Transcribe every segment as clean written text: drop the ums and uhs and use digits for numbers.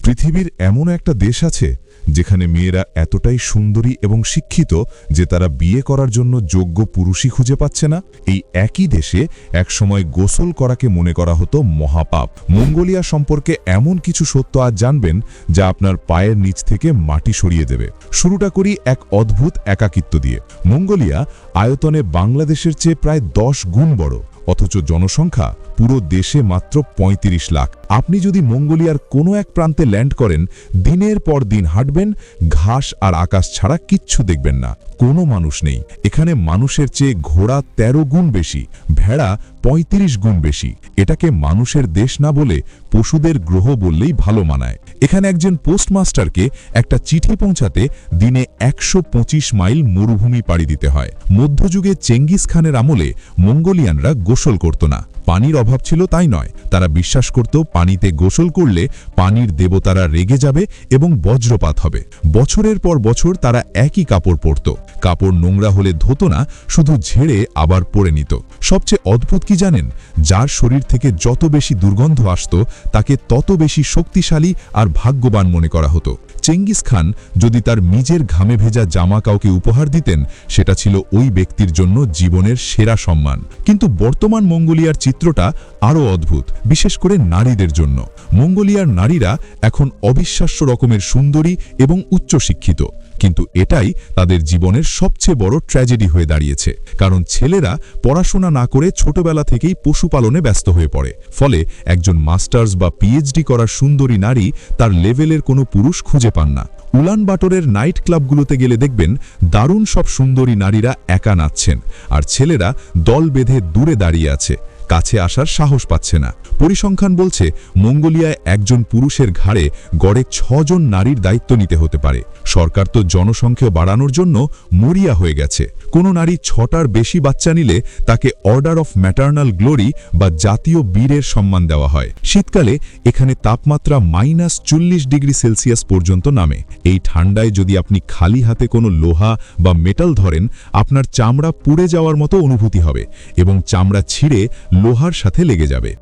পৃথিবীর এমন একটা দেশ আছে যেখানে মেয়েরা এতটাই সুন্দরী এবং শিক্ষিত যে তারা বিয়ে করার জন্য যোগ্য পুরুষই খুঁজে পাচ্ছে না। এই একই দেশে একসময় গোসল করাকে মনে করা হতো মহাপাপ। মঙ্গোলিয়া সম্পর্কে এমন কিছু সত্য আজ জানবেন যা আপনার পায়ের নিচ থেকে মাটি সরিয়ে দেবে। শুরুটা করি এক অদ্ভুত একাকিত্ব দিয়ে। মঙ্গোলিয়া আয়তনে বাংলাদেশের চেয়ে প্রায় 10 গুণ বড়, অথচ জনসংখ্যা পুরো দেশে মাত্র ৩৫ লাখ। আপনি যদি মঙ্গোলিয়ার কোনো এক প্রান্তে ল্যান্ড করেন, দিনের পর দিন হাঁটবেন, ঘাস আর আকাশ ছাড়া কিচ্ছু দেখবেন না। কোনো মানুষ নেই। এখানে মানুষের চেয়ে ঘোড়া 13 গুণ বেশি, ভেড়া ৩৫ গুণ বেশি। এটাকে মানুষের দেশ না বলে পশুদের গ্রহ বললেই ভালো মানায়। এখানে একজন পোস্টমাস্টারকে একটা চিঠি পৌঁছাতে দিনে ১২৫ মাইল মরুভূমি পাড়ি দিতে হয়। মধ্যযুগে চেঙ্গিস খানের আমলে মঙ্গোলিয়ানরা গোসল করত না। পানির অভাব ছিল তাই নয়, তারা বিশ্বাস করত পানিতে গোসল করলে পানির দেবতারা রেগে যাবে এবং বজ্রপাত হবে। বছরের পর বছর তারা একই কাপড় পরত। কাপড় নোংরা হলে ধুতো না, শুধু ঝেড়ে আবার পরে নিত। সবচেয়ে অদ্ভুত কি জানেন? যার শরীর থেকে যত বেশি দুর্গন্ধ আসত তাকে তত বেশি শক্তিশালী আর ভাগ্যবান মনে করা হতো। চেঙ্গিস খান যদি তার নিজের ঘামে ভেজা জামা কাউকে উপহার দিতেন, সেটা ছিল ওই ব্যক্তির জন্য জীবনের সেরা সম্মান। কিন্তু বর্তমান মঙ্গোলিয়ার চিত্রটা আরও অদ্ভুত, বিশেষ করে নারীদের জন্য। মঙ্গোলিয়ার নারীরা এখন অবিশ্বাস্য রকমের সুন্দরী এবং উচ্চশিক্ষিত, কিন্তু এটাই তাদের জীবনের সবচেয়ে বড় ট্র্যাজেডি হয়ে দাঁড়িয়েছে। কারণ ছেলেরা পড়াশোনা না করে ছোটবেলা থেকেই পশুপালনে ব্যস্ত হয়ে পড়ে। ফলে একজন মাস্টার্স বা পিএইচডি করা সুন্দরী নারী তার লেভেলের কোনো পুরুষ খুঁজে পান না। উলানবাটরের নাইট ক্লাবগুলোতে গেলে দেখবেন দারুণ সব সুন্দরী নারীরা একা নাচছেন, আর ছেলেরা দল বেঁধে দূরে দাঁড়িয়ে আছে, কাছে আসার সাহস পাচ্ছে না। পরিসংখ্যান বলছে মঙ্গোলিয়ায় একজন পুরুষের ঘাড়ে গড়ে 6 জন নারীর দায়িত্ব নিতে হতে পারে। সরকার তো জনসংখ্যা বাড়ানোর জন্য মরিয়া হয়ে গেছে। কোনো নারী 6টার বেশি বাচ্চা নিলে তাকে অর্ডার অফ ম্যাটার্নাল গ্লোরি বা জাতীয় বীরের সম্মান দেওয়া হয়। শীতকালে এখানে তাপমাত্রা -40 ডিগ্রি সেলসিয়াস পর্যন্ত নামে। এই ঠান্ডায় যদি আপনি খালি হাতে কোনো লোহা বা মেটাল ধরেন, আপনার চামড়া পুড়ে যাওয়ার মতো অনুভূতি হবে এবং চামড়া ছিঁড়ে লোহার সাথে লেগে যাবে।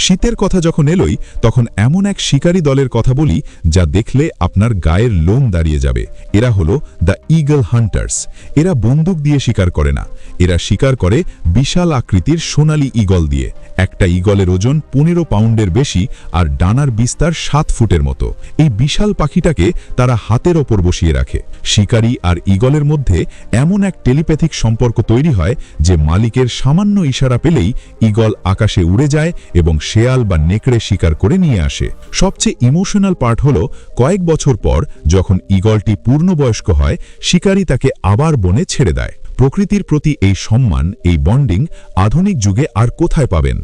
শীতের কথা যখন এলোই, তখন এমন এক শিকারী দলের কথা বলি যা দেখলে আপনার গায়ের লোম দাঁড়িয়ে যাবে। এরা হলো দ্য ঈগল হান্টার্স। এরা বন্দুক দিয়ে শিকার করে না, এরা শিকার করে বিশাল আকৃতির সোনালী ঈগল দিয়ে। একটা ঈগলের ওজন 15 পাউন্ডের বেশি আর ডানার বিস্তার 7 ফুটের মতো। এই বিশাল পাখিটাকে তারা হাতের ওপর বসিয়ে রাখে। শিকারী আর ঈগলের মধ্যে এমন এক টেলিপ্যাথিক সম্পর্ক তৈরি হয় যে মালিকের সামান্য ইশারা পেলেই ঈগল আকাশে উড়ে যায় এবং শেয়াল বা নেকড়ে শিকার করে নিয়ে আসে। সবচেয়ে ইমোশনাল পার্ট হলো কয়েক বছর পর যখন ঈগলটি পূর্ণবয়স্ক হয়, শিকারী তাকে আবার বনে ছেড়ে দেয়। প্রকৃতির প্রতি এই সম্মান, এই বন্ডিং আধুনিক যুগে আর কোথায় পাবেন?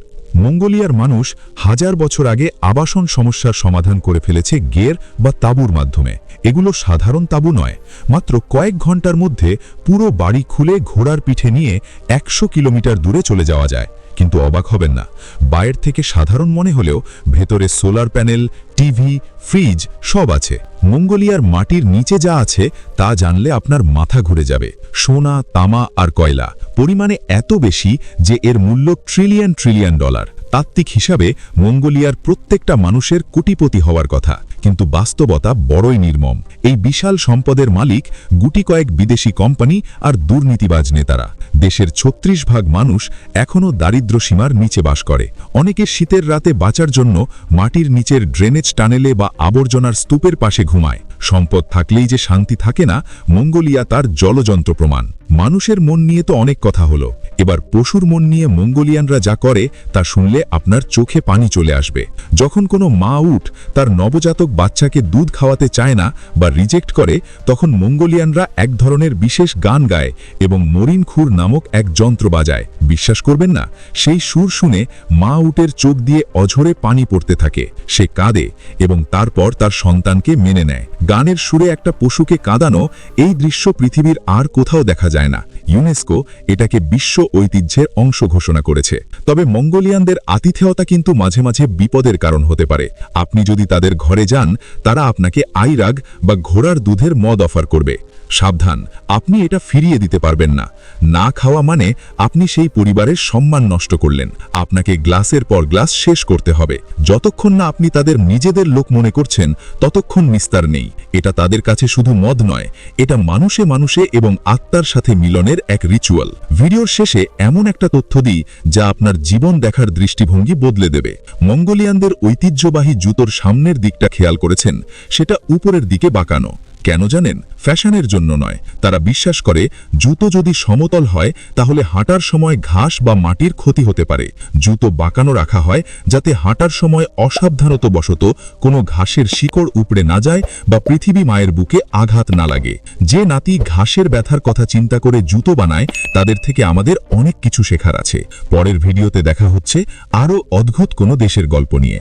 মঙ্গোলিয়ার মানুষ হাজার বছর আগে আবাসন সমস্যার সমাধান করে ফেলেছে গের বা তাঁবুর মাধ্যমে। এগুলো সাধারণ তাঁবু নয়, মাত্র কয়েক ঘন্টার মধ্যে পুরো বাড়ি খুলে ঘোড়ার পিঠে নিয়ে 100 কিলোমিটার দূরে চলে যাওয়া যায়। কিন্তু অবাক হবেন না, বাইরের থেকে সাধারণ মনে হলেও ভেতরে সোলার প্যানেল, টিভি, ফ্রিজ সব আছে। মঙ্গোলিয়ার মাটির নিচে যা আছে তা জানলে আপনার মাথা ঘুরে যাবে। সোনা, তামা আর কয়লা পরিমাণে এত বেশি যে এর মূল্য ট্রিলিয়ন ট্রিলিয়ন ডলার। তাত্ত্বিক হিসাবে মঙ্গোলিয়ার প্রত্যেকটা মানুষের কোটিপতি হওয়ার কথা, কিন্তু বাস্তবতা বড়ই নির্মম। এই বিশাল সম্পদের মালিক গুটি কয়েক বিদেশি কোম্পানি আর দুর্নীতিবাজ নেতারা। দেশের 36% মানুষ এখনও দারিদ্র্য সীমার নিচে বাস করে। অনেকে শীতের রাতে বাঁচার জন্য মাটির নিচের ড্রেনেজ টানেলে বা আবর্জনার স্তূপের পাশে ঘুমায়। সম্পদ থাকলেই যে শান্তি থাকে না, মঙ্গোলিয়া তার জলযন্ত্র প্রমাণ। মানুষের মন নিয়ে তো অনেক কথা হলো, এবার পশুর মন নিয়ে মঙ্গোলিয়ানরা যা করে তা শুনলে আপনার চোখে পানি চলে আসবে। যখন কোনো মা উট তার নবজাতক বাচ্চাকে দুধ খাওয়াতে চায় না বা রিজেক্ট করে, তখন মঙ্গোলিয়ানরা এক ধরনের বিশেষ গান গায় এবং মরিন খুর নামক এক যন্ত্র বাজায়। বিশ্বাস করবেন না, সেই সুর শুনে মা উটের চোখ দিয়ে অঝরে পানি পড়তে থাকে। সে কাঁদে এবং তারপর তার সন্তানকে মেনে নেয়। গানের সুরে একটা পশুকে কাঁদানো, এই দৃশ্য পৃথিবীর আর কোথাও দেখা যায় না। ইউনেস্কো এটাকে বিশ্ব ঐতিহ্যের অংশ ঘোষণা করেছে। তবে মঙ্গোলিয়ানদের আতিথেয়তা কিন্তু মাঝে মাঝে বিপদের কারণ হতে পারে। আপনি যদি তাদের ঘরে যান, তারা আপনাকে আইরাগ বা ঘোড়ার দুধের মদ অফার করবে। সাবধান, আপনি এটা ফিরিয়ে দিতে পারবেন না। না খাওয়া মানে আপনি সেই পরিবারের সম্মান নষ্ট করলেন। আপনাকে গ্লাসের পর গ্লাস শেষ করতে হবে। যতক্ষণ না আপনি তাদের নিজেদের লোক মনে করছেন ততক্ষণ নিস্তার নেই। এটা তাদের কাছে শুধু মদ নয়, এটা মানুষে মানুষে এবং আত্মার সাথে মিলনের এক রিচুয়াল। ভিডিওর শেষে এমন একটা তথ্য দিই যা আপনার জীবন দেখার দৃষ্টিভঙ্গি বদলে দেবে। মঙ্গোলিয়ানদের ঐতিহ্যবাহী জুতোর সামনের দিকটা খেয়াল করেছেন? সেটা উপরের দিকে বাঁকানো। কেন জানেন? ফ্যাশনের জন্য নয়। তারা বিশ্বাস করে জুতো যদি সমতল হয় তাহলে হাঁটার সময় ঘাস বা মাটির ক্ষতি হতে পারে। জুতো বাঁকানো রাখা হয় যাতে হাঁটার সময় অসাবধানতাবশত কোনো ঘাসের শিকড় উপড়ে না যায় বা পৃথিবী মায়ের বুকে আঘাত না লাগে। যে নাতি ঘাসের ব্যথার কথা চিন্তা করে জুতো বানায় তাদের থেকে আমাদের অনেক কিছু শেখার আছে। পরের ভিডিওতে দেখা হচ্ছে আরও অদ্ভুত কোনো দেশের গল্প নিয়ে।